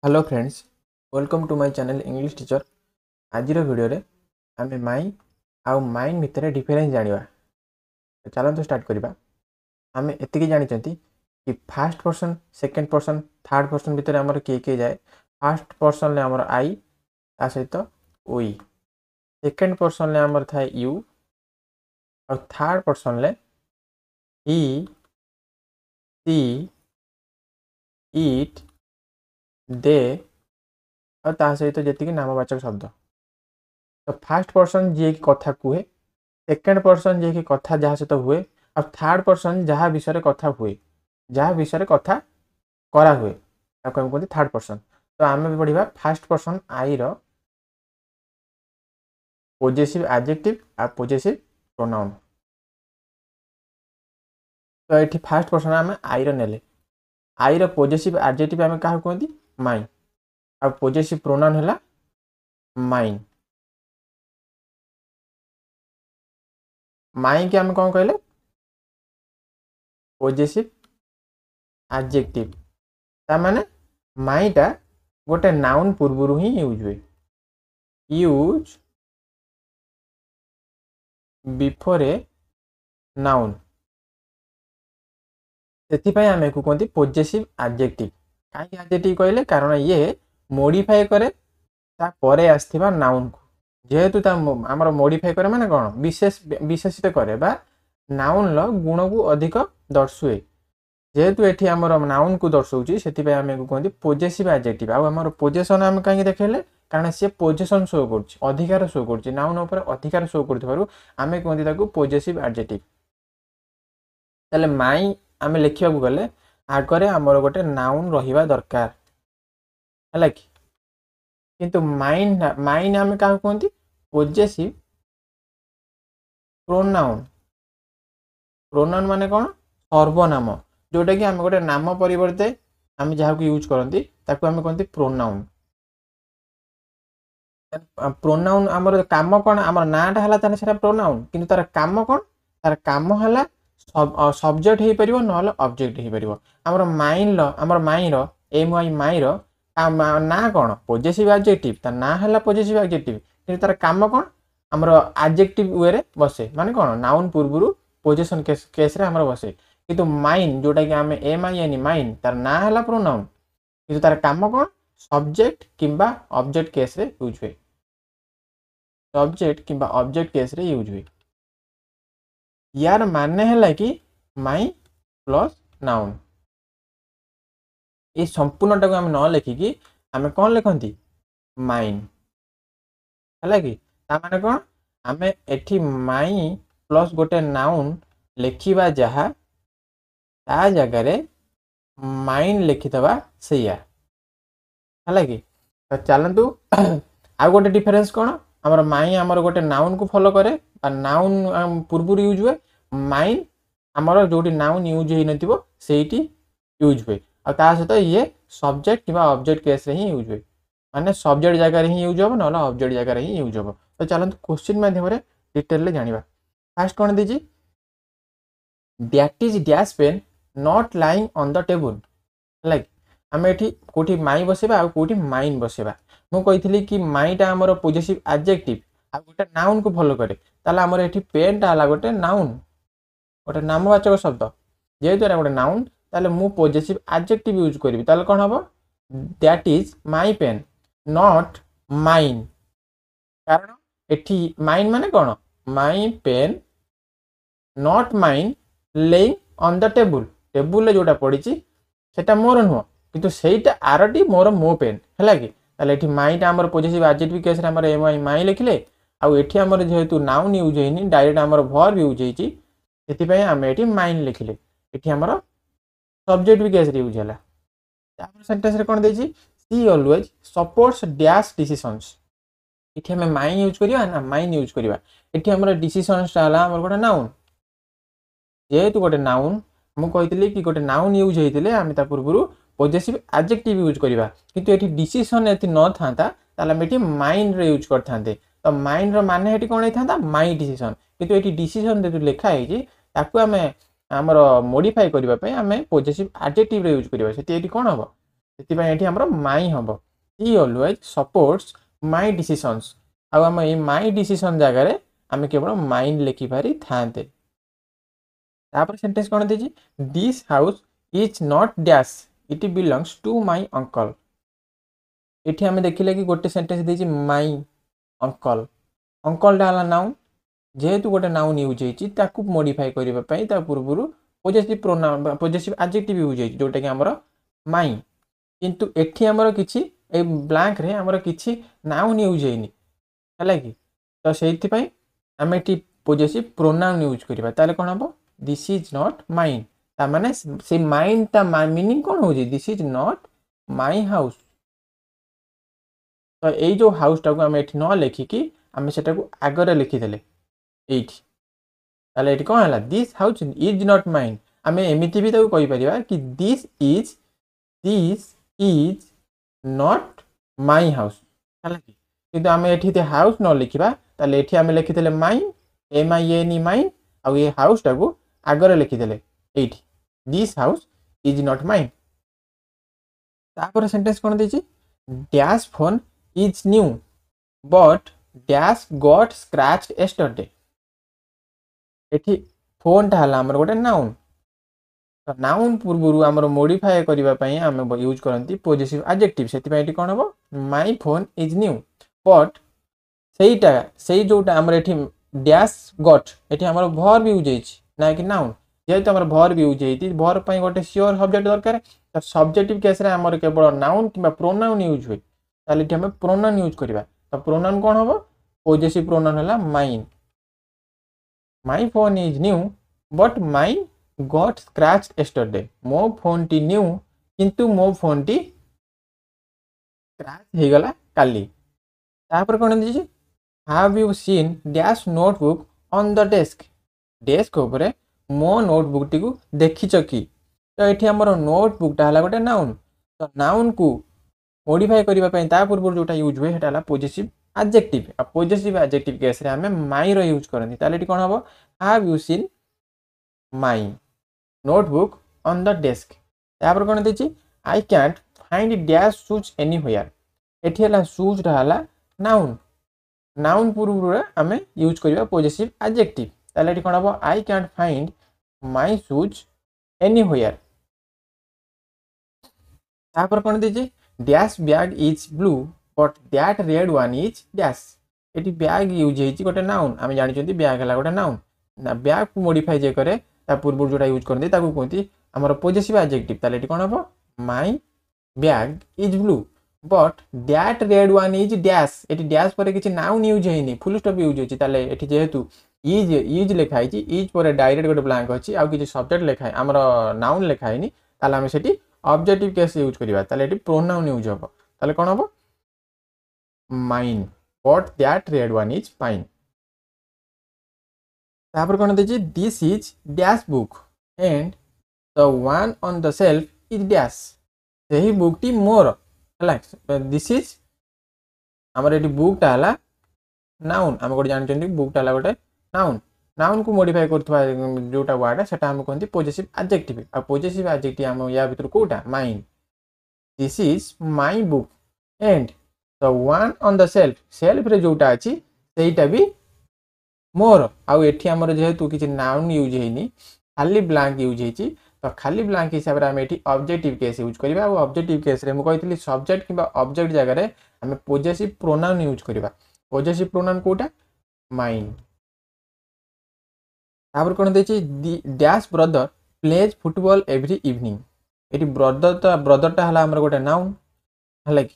Hello friends, welcome to my channel English teacher. आज video रे आम माई आउ माइन भितर डिफरेन्स जाना। चलते स्टार्ट करवा। आम एति जानी कि fast person, second person, third person भितर आमर किए किए जाए। फास्ट पर्सन ले आमर आई ता सहित वी, सेकेंड पर्सन ले आमर थाए यू और थर्ड पर्सन ले ही, सी, इट, दे और ता सहित जी नामवाचक शब्द। तो फास्ट पर्सन जी की कथा कहे, सेकेंड पर्सन जी की कथा जहाँ सहित हुए और थर्ड पर्सन जहाँ विषय कथा हुए, जहाँ विषय कथा करा हुए कहते थर्ड पर्सन। तो आम भी पढ़ा फास्ट पर्सन आई रो पोजेसिव एडजेक्टिव आ पोजेसिव प्रोनाउन। तो ये फास्ट पर्सन आम आई रे आई रो पोजेसिव एडजेक्टिव आम क्या कहते माई आ पोजेसिव प्रोनाउन है माइन। माई के आम कौन कहले पोजेसिव एडजेक्टिव। तामाने माईटा गोटे नाउन पूर्व ही यूज हुए, यूज बिफोर ए नाउन। से आम को कहते पोजेसिव एडजेक्टिव। कहीं एडजेक्टिव कहले कारण ये मॉडिफाई करे ता परे आसथिबा नाउन को। जेहेतु आमर मॉडिफाई करे माने कौन विशेष विशेषित करे बा नाउन लो गुण को अधिक दर्शुए। जेहेतु एठी आमर नाउन को दर्शाऊँ से आम को कहते पोजेसिव एडजेक्टिव। आमर पोजेसन आम कहीं देखेले कारण सी पोजेसन शो कर अधिकार शो कर नाउन उपर अधिकार शो कर आम कहते पोजेसिव एडजेक्टिव। ताले माई आम लिखा गले आगरे आमर गोटे नाउन रहिबा दरकार है कि किंतु माइन माइन आम क्या कहते पोजेसिव प्रोनाउन। प्रोनाउन माने कौन सर्वनाम, जोटा कि आम गोटे नाम परिवर्ते आम जहाँ को यूज करती ताकू आम कहते प्रोनाउन। प्रोनाउन आमर काम कौन आमर नाटा है प्रोनाउन किंतु तार काम कौन तार काम है सब्जेक्ट हो पार ना ऑब्जेक्ट हो पार। आमर माइन लो आमर माई रो एम आई माई रो ना कौन पोजेसिव एडजेक्टिव तार ना है पोजेसिव एडजेक्टिव किंतु तार काम कौन आमर एडजेक्टिव वे रे बसे माने कौन नाउन पूर्व पोजेसन केस रे आमर बसे। किंतु माइन जोटा कि आम एम आई एन माइन तार ना है प्रोनाउन किंतु तार काम कौन सब्जेक्ट किंबा ऑब्जेक्ट केस रे यूज हुए। सब्जेक्ट किंबा ऑब्जेक्ट केस रे यूज हुए। यार माने है कि माई प्लस नाउन। ये संपूर्ण टाक आम न लिखिकी आम कौन लिखती माइन है कि माने कौन आम एठी माई प्लस गोटे नाउन लिखा जहाँ ता जगार माइन लिखिदबा सैया है कि। तो चलतु आ गोटे डिफरेन्स कौन आमर माई आमर गोटे नाउन को फॉलो करे नाउन पूर्व यूज हुए। माइन आमर जो नाउन यूज हो नथी यूज हुए और सहित ये सब्जेक्ट कि ऑब्जेक्ट केस रे ही यूज हुए माने सब्जेक्ट जगह ही यूज हम ना ऑब्जेक्ट जगह ही यूज हम। तो चलते क्वेश्चन माध्यम डिटेल जाना। फास्ट कौन दीजिए that is dash pen not lying on the table है। आम एठी कोठी माई बसेबा आ कोठी माइन बसेबा। मु कही कि माईटा आमर पोजेसिव एडजेक्टिव आ गोटे नाउन को फॉलो करे ताला आमर एठी पेनटा हला गोटे नाउन गोटे नामवाचक शब्द। जेहेतु एटा गोटे नाउन ताले मु पोजेसिव एडजेक्टिव यूज करी ताले कोन हबो that is my pen not mine. कारण एठी माइन माने कोन my pen not mine lying on the table. Table ले जोटा पड़ी सेटा मोर नुह किंतु सेटा आरटी मोर मो पेन है कि। ताले एठी माईटा आमर पोजेसिव एडजेक्टिव केस रे आमर एम आई माई लिखले आ एठी आमर जेहेतु नाउन यूज होइनी डायरेक्ट आमर वर्ब यूज होइची सेति आम एठी माइन लिखले। एठी आमर सब्जेक्ट भी केस रे यूज होला। तापर सेंटेंस रे कोन देछि सी ऑलवेज सपोर्ट्स डैश डिसिजंस। एठी हम माइन यूज करिया ना माइन यूज करिया। एठी आमर डिसिजंस हला आमर गोटे नाउन। जेहेतु गोटे नाउन मु कहितली कि गोटे नाउन यूज होइतिले आमे ता पूर्वरु पोजेसिव एडजेक्टिव यूज करिवा किंतु एठी डिसिजन एति न थांता ताला हम एठी माइन रे यूज करथांते। तो माइन रो माने एठी कोन थांता माई डिसिजन किंतु एठी डिसिजन जे लिखा है ताकू आमे हमर मॉडिफाई करबा पय आमे पोजेसिव एडजेक्टिव रे यूज करबा सेति एठी कोन हबो ସେଥିପାଇଁ ଏଠି ଆମର ମାଇ ହବ। ହି ଅଲୱେଜ ସପୋର୍ट्स ମାଇ डिसीजंस। ଆଉ ଆମ ଏଇ ମାଇ डिसीजन ଜାଗାରେ ଆମେ କେବଳ ମାଇन ଲେଖିପାରି ଥାନ୍ତେ। ତାପରେ ସେଣ୍ଟେନ୍ସ କ'ଣ ଦେଇଛି, this house is not dash it belongs to my uncle. ଏଠି ଆମେ ଦେଖିଲେ କି ଗୋଟେ ସେଣ୍ଟେନ୍ସ ଦେଇଛି ମାଇ ଅଙ୍କଲ। ଅଙ୍କଲଟା ହେଲା ନାଉନ୍, ଯେହେତୁ ଗୋଟେ ନାଉନ୍ ୟୁଜ୍ ହେଇଛି ତାକୁ ମୋଡିଫାଏ କରିବା ପାଇଁ ତା ପୂର୍ବରୁ ପୋଜେସିଭ୍ ପ୍ରୋନାଉନ୍ ବା ପୋଜେସିଭ୍ ଆଡଜେକ୍ଟିଭ୍ ୟୁଜ୍ ହେଇଛି, ଯୋଉଟାକି ଆମର ମାଇ। କିନ୍ତୁ ଏଠି ଆମର କିଛି এই ବ୍ଲାଙ୍କରେ ଆମର କିଛି ନାଉନ୍ ୟୁଜ୍ ହେଇନି, ହେଲା କି? ତ ସେଇଥିପାଇଁ ଆମେ ଏଠି ପୋଜେସିଭ୍ ପ୍ରୋନାଉନ୍ ୟୁଜ୍ କରିବା। ତାହେଲେ କ'ଣ ହବ, ଦିସ୍ ଇଜ୍ ନଟ୍ ମାଇନ୍। ତାମାନେ ସେ ମାଇନ୍ ତା ମିନିଂ କ'ଣ ହେଉଛି, this is not my house. ତ ଏଇ ଯେଉଁ ହାଉସ୍ଟାକୁ ଆମେ ଏଠି ନ ଲେଖିକି ଆମେ ସେଟାକୁ ଆଗରେ ଲିଖିଦେଲେ ଏଇଠି, ତାହେଲେ ଏଠି କ'ଣ ହେଲା, this house is not mine. ଆମେ ଏମିତି ବି ତାକୁ କହିପାରିବା କି this is not my house, ହେଲା କି? କିନ୍ତୁ ଆମେ ଏଠି ଯଦି ହାଉସ୍ ନ ଲେଖିବା ତାହେଲେ ଏଠି ଆମେ ଲେଖିଦେଲେ ମାଇନ୍, MIN ମାଇନ୍, ଆଉ ଏ ହାଉସ୍ଟାକୁ ଆଗରେ ଲେଖିଦେଲେ ଏଇଠି, this house is not mine. ତାପରେ ସେଣ୍ଟେନ୍ସ କ'ଣ ଦେଇଛି, dash phone is new but dash got scratch yesterday. ଏଠି ଫୋନ୍ଟା ହେଲା ଆମର ଗୋଟେ ନାଉନ୍। ତ ନାଉନ୍ ପୂର୍ବରୁ ଆମର ମୋଡିଫାଏ କରିବା ପାଇଁ ଆମେ ୟୁଜ୍ କରନ୍ତି ପୋଜେସିଭ୍ ଆଡଜେକ୍ଟିଭ୍। ସେଥିପାଇଁ ଏଠି କ'ଣ ହବ, ମାଇ ଫୋନ୍ ଇଜ୍ ନ୍ୟୁ ବଟ୍ ସେଇଟା ସେଇ ଯୋଉଟା ଆମର ଏଠି ଡ୍ୟାସ୍ ଗଟ୍, ଏଠି ଆମର ଭର୍ବ ୟୁଜ୍ ହେଇଛି ନା କି ନାଉନ୍। ଯେହେତୁ ଆମର ଭର୍ବ ୟୁଜ୍ ହେଇଛି, ଭର୍ବ ପାଇଁ ଗୋଟେ ସିଓର ସବଜେକ୍ଟ ଦରକାର। ତ ସବଜେକ୍ଟିଭ୍ କେସ୍ରେ ଆମର କେବଳ ନାଉନ୍ କିମ୍ବା ପ୍ରୋନାଉନ୍ ୟୁଜ୍ ହୁଏ। ତାହେଲେ ଏଠି ଆମେ ପ୍ରୋନାଉନ୍ ୟୁଜ୍ କରିବା। ତ ପ୍ରୋନାଉନ୍ କ'ଣ ହବ, ପୋଜେସିଭ୍ ପ୍ରୋନାଉନ୍ ହେଲା mine. My phone is new but mine got scratch yesterday. ମୋ ଫୋନ୍ଟି ନ୍ୟୁ କିନ୍ତୁ ମୋ ଫୋନ୍ଟି ସ୍କ୍ରାଚ୍ ହେଇଗଲା କାଲି। ତାପରେ କ'ଣ ଦେଇଛି, have you seen dash notebook on the desk. Desk ଉପରେ ମୋ ନୋଟବୁକ୍ଟିକୁ ଦେଖିଛ କି? ତ ଏଠି ଆମର ନୋଟବୁକ୍ଟା ହେଲା ଗୋଟେ ନାଉନ୍। ତ ନାଉନ୍କୁ ମୋଡିଫାଏ କରିବା ପାଇଁ ତା ପୂର୍ବରୁ ଯୋଉଟା ୟୁଜ୍ ହୁଏ ସେଟା ହେଲା ପୋଜେସିଭ୍ ଆଡଜେକ୍ଟିଭ୍। ଆଉ ପୋଜେସିଭ୍ ଆଡଜେକ୍ଟିଭ୍ କେସ୍ରେ ଆମେ ମାଇର ୟୁଜ୍ କରନ୍ତି। ତାହେଲେ ଏଠି କ'ଣ ହବ, have you seen my notebook on the desk. ତାପରେ କ'ଣ ଦେଇଛି, I can't find dash shoes anywhere. ଏଠି ହେଲା ସୁଜ୍ଟା ହେଲା ନାଉନ୍। ନାଉନ୍ ପୂର୍ବରୁ ଆମେ ୟୁଜ୍ କରିବା ପୋଜେସିଭ୍ ଆଡଜେକ୍ଟିଭ୍। ତାହେଲେ ଏଠି କ'ଣ ହବ, I can't find my shoes anywhere. ତାପରେ କ'ଣ ଦେଇଛି, dash bag is blue but that red one is dash. ଏଠି ବ୍ୟାଗ୍ ୟୁଜ୍ ହେଇଛି ଗୋଟେ ନାଉନ୍। ଆମେ ଜାଣିଛନ୍ତି ବ୍ୟାଗ୍ ହେଲା ଗୋଟେ ନାଉନ୍। ନା ବ୍ୟାଗ୍କୁ ମୋଡିଫାଏ ଯେ କରେ ତା ପୂର୍ବରୁ ଯୋଉଟା ୟୁଜ୍ କରନ୍ତି ତାକୁ କୁହନ୍ତି ଆମର ପୋଜେସିଭ୍ ଆଡଜେକ୍ଟିଭ୍। ତାହେଲେ ଏଠି କ'ଣ ହବ, my bag is blue but that red one is dash. ଏଠି ଡ୍ୟାସ୍ ପରେ କିଛି ନାଉନ୍ ୟୁଜ୍ ହେଇନି, ଫୁଲ୍ ଷ୍ଟପ୍ ୟୁଜ୍ ହେଇଛି। ତାହେଲେ ଏଠି ଯେହେତୁ ଇଜ୍ ଲେଖା ହେଇଛି, ଇଜ୍ ପରେ ଡାଇରେକ୍ଟ ଗୋଟେ ବ୍ଲାଙ୍କ ଅଛି, ଆଉ କିଛି ସବଜେକ୍ଟ ଲେଖା ଆମର ନାଉନ୍ ଲେଖା ହେଇନି, ତାହେଲେ ଆମେ ସେଠି ଅବଜେକ୍ଟିଭ୍ କେସ୍ ୟୁଜ୍ କରିବା। ତାହେଲେ ଏଠି ପ୍ରୋନାଉନ୍ ୟୁଜ୍ ହବ। ତାହେଲେ କ'ଣ ହବ, mine but that red one is fine. ତାପରେ କ'ଣ ଦେଇଛି, this is dash book and the one on the shelf is dash. ସେହି ବୁକ୍ଟି ମୋର, ହେଲା। ଦିସ୍ ଇଜ୍ ଆମର ଏଠି ବୁକ୍ଟା ହେଲା ନାଉନ୍। ଆମେ ଗୋଟେ ଜାଣିଛନ୍ତି ବୁକ୍ଟା ହେଲା ଗୋଟେ ନାଉନ୍। ନାଉନ୍କୁ ମୋଡିଫାଏ କରୁଥିବା ଯୋଉଟା ୱାର୍ଡ ସେଟା ଆମେ କୁହନ୍ତି ପୋଜେସିଭ୍ ଆଡଜେକ୍ଟିଭ୍। ଆଉ ପୋଜେସିଭ୍ ଆଡଜେକ୍ଟିଭ୍ ଆମ ୟା ଭିତରୁ କୋଉଟା, mine. This is my book and the one on the shelf, ସେଲ୍ଫରେ ଯୋଉଟା ଅଛି ସେଇଟା ବି ମୋର। ଆଉ ଏଠି ଆମର ଯେହେତୁ କିଛି ନାଉନ୍ ୟୁଜ୍ ହେଇନି, ଖାଲି ବ୍ଲାଙ୍କ ୟୁଜ୍ ହେଇଛି, ତ ଖାଲି ବ୍ଲାଙ୍କ ହିସାବରେ ଆମେ ଏଠି ଅବଜେକ୍ଟିଭ୍ କେସ୍ ୟୁଜ୍ କରିବା। ଆଉ ଅବଜେକ୍ଟିଭ୍ କେସ୍ରେ ମୁଁ କହିଥିଲି ସବଜେକ୍ଟ କିମ୍ବା ଅବଜେକ୍ଟ ଜାଗାରେ ଆମେ ପୋଜେସିଭ୍ ପ୍ରୋନାଉନ୍ ୟୁଜ୍ କରିବା। ପୋଜେସିଭ୍ ପ୍ରୋନାଉନ୍ କୋଉଟା, ମାଇନ୍। ତାପରେ କ'ଣ ଦେଇଛି, dash brother plays football every evening. ଏଠି ବ୍ରଦରଟା ହେଲା ଆମର ଗୋଟେ ନାଉନ୍, ହେଲା କି,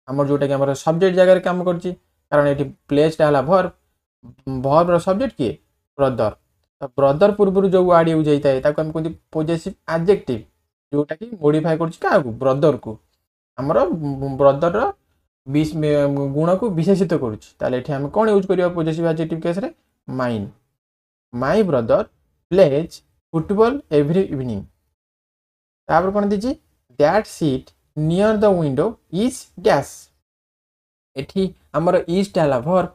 ଆମର ଯୋଉଟାକି ଆମର ସବଜେକ୍ଟ ଜାଗାରେ କାମ କରୁଛି। କାରଣ ଏଠି ପ୍ଲେଜ୍ଟା ହେଲା ଭର୍ବ, ଭର୍ବର ସବଜେକ୍ଟ କିଏ, ବ୍ରଦର। ତ ବ୍ରଦର ପୂର୍ବରୁ ଯୋଉ ୱାର୍ଡ ୟୁଜ୍ ହେଇଥାଏ ତାକୁ ଆମେ କୁହନ୍ତି ପୋଜେସିଭ୍ ଆଡଜେକ୍ଟିଭ୍, ଯୋଉଟାକି ମୋଡିଫାଏ କରୁଛି କାହାକୁ, ବ୍ରଦରକୁ। ଆମର ବ୍ରଦରର ଗୁଣକୁ ବିଶେଷିତ କରୁଛି। ତାହେଲେ ଏଠି ଆମେ କ'ଣ ୟୁଜ୍ କରିବା ପୋଜେସିଭ୍ ଆଡଜେକ୍ଟିଭ୍ କେସ୍ରେ, mine. My brother plays football every evening. ତାପରେ କ'ଣ ଦେଇଛି, that seat near the window is dash. ଏଠି ଆମର ଇଜ୍ଟା ହେଲା ଭର୍ବ।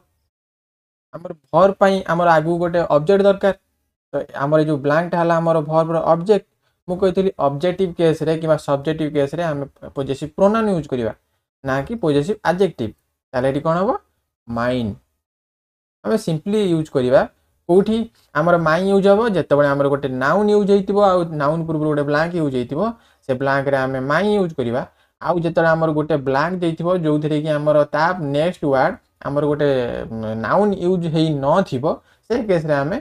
ଆମର ଭର୍ବ ପାଇଁ ଆମର ଆଗକୁ ଗୋଟେ ଅବଜେକ୍ଟ ଦରକାର। ତ ଆମର ଯୋଉ ବ୍ଲାଙ୍କଟା ହେଲା ଆମର ଭର୍ବର ଅବଜେକ୍ଟ। मु कही ऑब्जेक्टिव केस रे कि सब्जेक्टिव केस रे आम पोजेसिव प्रोनाउन यूज करवा ना कि पोजेसिव एडजेक्टिव ताले एटी कोन हबो माइन आम सिंपली यूज करवा कौटी आमर माइन यूज हम जिते आमर गोटे नाउन यूज हो नाउन पूर्व गोटे ब्लांक यूज हो से ब्लांक रे आम माइन यूज करवा आउ जिते आमर गोटे ब्लांक देइथिबो जो थरे कि आमर ता नेक्स्ट वर्ड आमर गोटे नाउन यूज हेई न थिबो से केस रे आम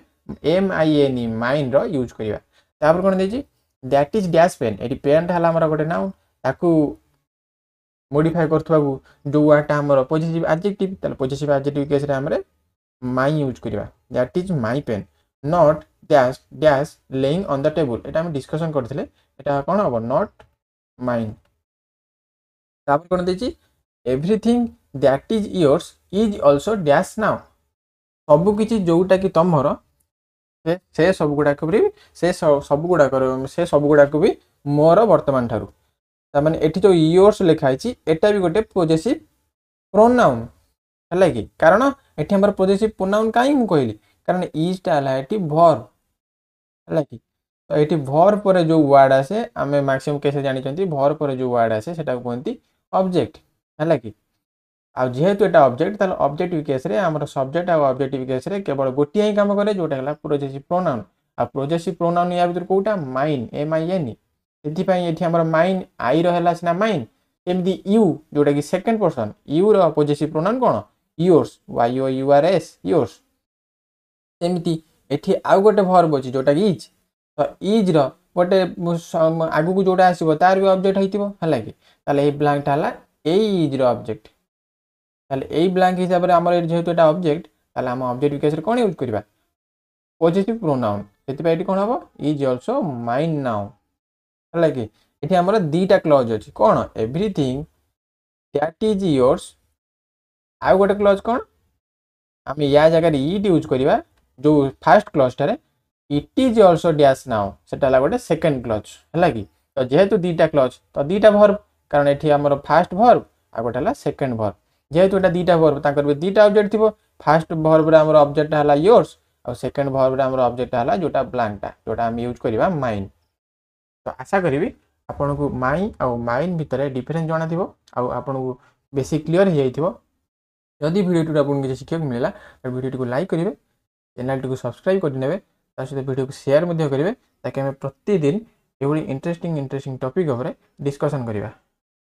M I N E mine रो यूज करवा तापर कोन देछि दैट इज डैश पेन एटी पेन हला आमर गोटे नाउन ताकू मॉडिफाई करथबा जो वर्ड आमर पॉजिटिव एडजेक्टिव ताले पॉजिटिव एडजेक्टिव केस रे हमरे माई यूज करवा that is my pen not dash dash lying on the table एटा हम डिस्कशन करथिले एटा कोन हबो नॉट माइन तापर कोन देछि everything that is yours is also dash now सब किछि जोटा कि तमरो से सब गुडा को भी से सब गुडा को भी मोर वर्तमान ठारू ता माने एठी जो योर्स लिखाई छी एटा भी गोटे पोजेसिव प्रोनाउन हला कि कारण एठी हमर पोजेसिव प्रोनाउन काई मु कहली कारण इज टा हला एठी वर्ब हला कि तो एठी वर्ब पर जो वर्ड आसे हमें मैक्सिमम केस जानि चंती वर्ब पर जो वर्ड आसे सेटा कोंती ऑब्जेक्ट हला कि आ जेहेतु एटा ऑब्जेक्ट ताल ऑब्जेक्टिव केस रे हमर सब्जेक्ट आ ऑब्जेक्टिव केस रे केवल गोटिया ही काम करे जोटा हला पोजेसिव प्रोनाउन आ पोजेसिव प्रोनाउन या भीतर कोटा माइन एम आई एन एथि पई एथि हमर माइन आई रहला सिना माइन एमदी यू जोटा कि सेकंड पर्सन यू रो पोजेसिव प्रोनाउन कोन yours Y O U R S yours एमती एथि आ गोटे वर्ब अछि जोटा कि इज तो इज रो गोटे आगु को जोटा आसीबो तार भी ऑब्जेक्ट हेतिबो हला कि ताले ए ब्लैंक हला ए इज रो ऑब्जेक्ट ताले ए ब्लैंक हिसाब रे हमर जेहेतु एटा ऑब्जेक्ट ताले हम ऑब्जेक्टिव केस रे कोन यूज करबा पॉजिटिव प्रोनाउन सेति पई एटी कोन हबो इज आल्सो माइन नाउ हला कि एठी हमर दीटा क्लॉज अछि कोन एवरीथिंग दैट इज योर्स आ गोटे क्लॉज कोन हम या जगह रे इट यूज करबा जो फर्स्ट क्लॉज टारे it is also dash now सेटा ला गोटे सेकंड क्लॉज हला कि तो जेहेतु दीटा क्लॉज तो दीटा वर्ब कारण एठी हमर फर्स्ट वर्ब आ गोटे हला सेकंड वर्ब जेहेतु एटा दीटा वर्ब ताकर भी दीटा ऑब्जेक्ट थिबो फर्स्ट वर्ब रे हमर ऑब्जेक्ट हला योर्स और सेकंड वर्ब रे हमर ऑब्जेक्ट हला जोटा ब्लैंक टा जोटा हम यूज करबा माइन तो आशा करिवि आपन को माई और माइन भितर डिफरेंस जाना थिबो और आपन को बेसी क्लियर हे जाइथिबो यदि वीडियो आपन के शिक्षा मिलला तो वीडियो को लाइक करिवे चैनल को सब्सक्राइब कर नेबे ता सहित वीडियो को शेयर मध्ये करिवे ताकि हम प्रतिदिन एवरी इंटरेस्टिंग टॉपिक ऊपर डिस्कशन करिवा।